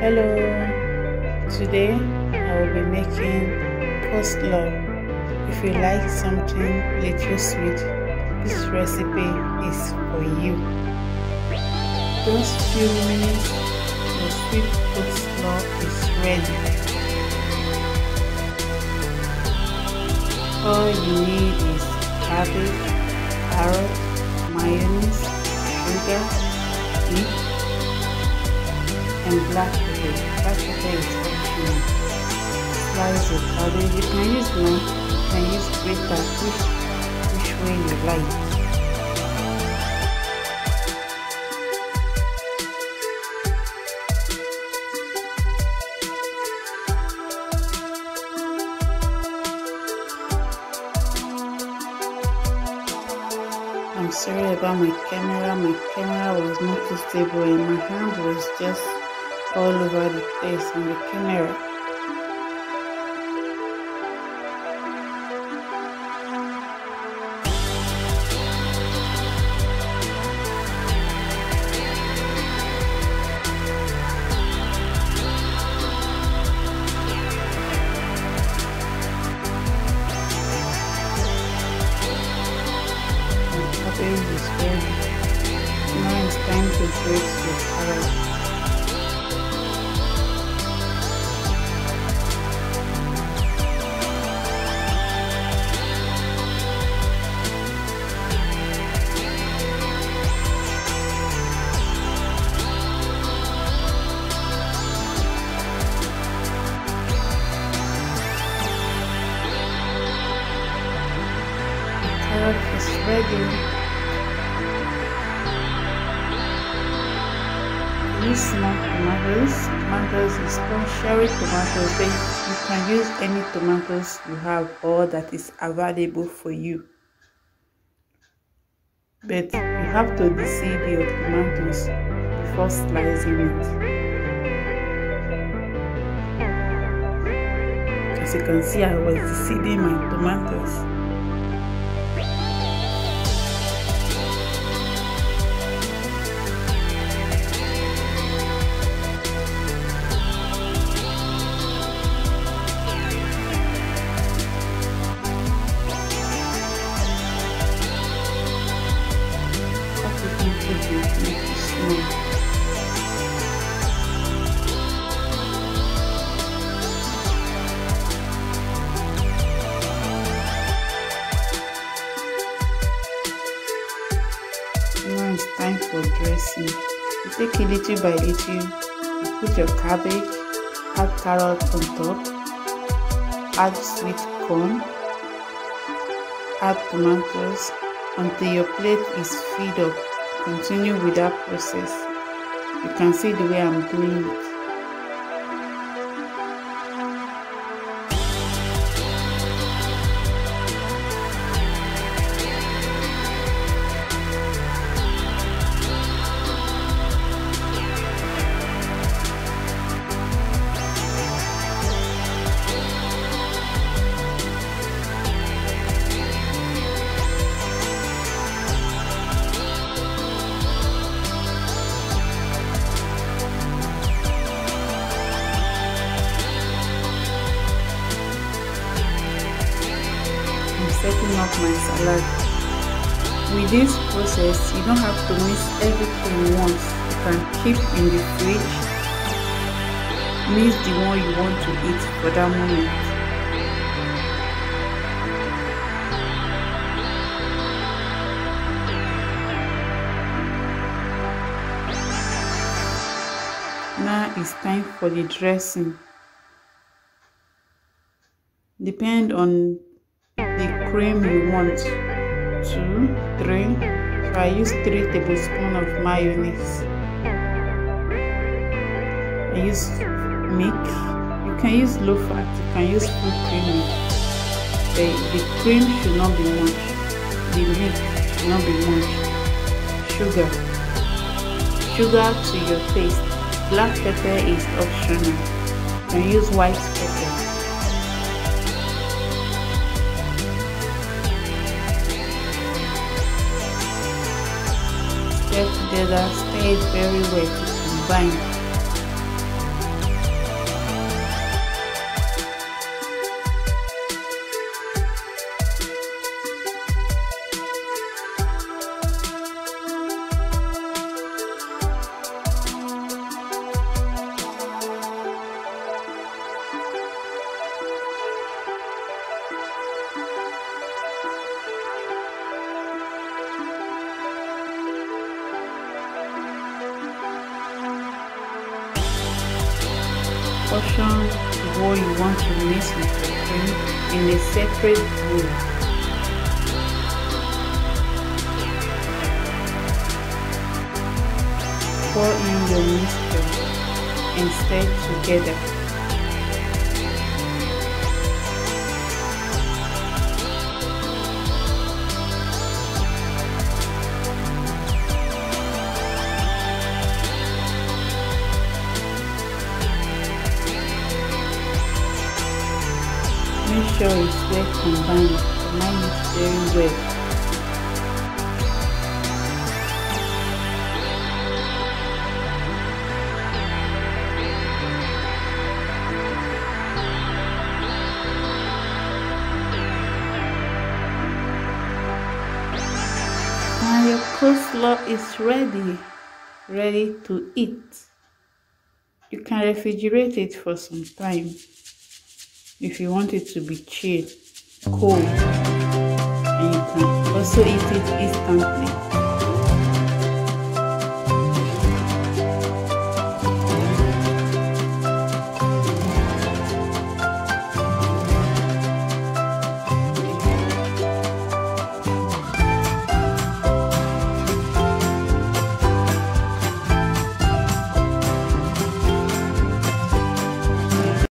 Hello, today I will be making coleslaw. If you like something little sweet, this recipe is for you. Just few minutes, your sweet coleslaw is ready. All you need is cabbage, carrot, mayonnaise, sugar, meat, and black pepper. Black pepper is optional. Slice the cabbage. You can use knife, you can use grater, which way you like. I'm sorry about my camera. My camera was not too stable and my hand was just all over the place on the camera. Cabbage is ready. Now it's time to grate the carrot. Carrot is ready. Use small tomatoes. Tomatoes is called cherry tomatoes. Then you can use any tomatoes you have or that is available for you. But you have to deseed your tomatoes before slicing it. As you can see, I was deseeding my tomatoes. Now it's time for dressing. You take it little by little. You put your cabbage, add carrot on top, add sweet corn, add tomatoes until your plate is filled up. Continue with that process. You can see the way I'm doing it. Setting up my salad. With this process, you don't have to mix everything once. You can keep in the fridge, mix the one you want to eat for that moment. Now it's time for the dressing. Depend on the cream you want. 2, 3. So I use 3 tablespoons of mayonnaise. I use milk. You can use low fat. You can use full cream. The cream should not be much. The milk should not be much. Sugar. Sugar to your taste. Black pepper is optional. You can use white pepper. Stir together, stir it very well to combine. portion what you want to mix with your cream in a separate bowl. Pour in your mixture and stir together. Make sure it's well combined. Combine it very well. Now your coleslaw is ready to eat. You can refrigerate it for some time if you want it to be chilled, cold, and you can also eat it instantly.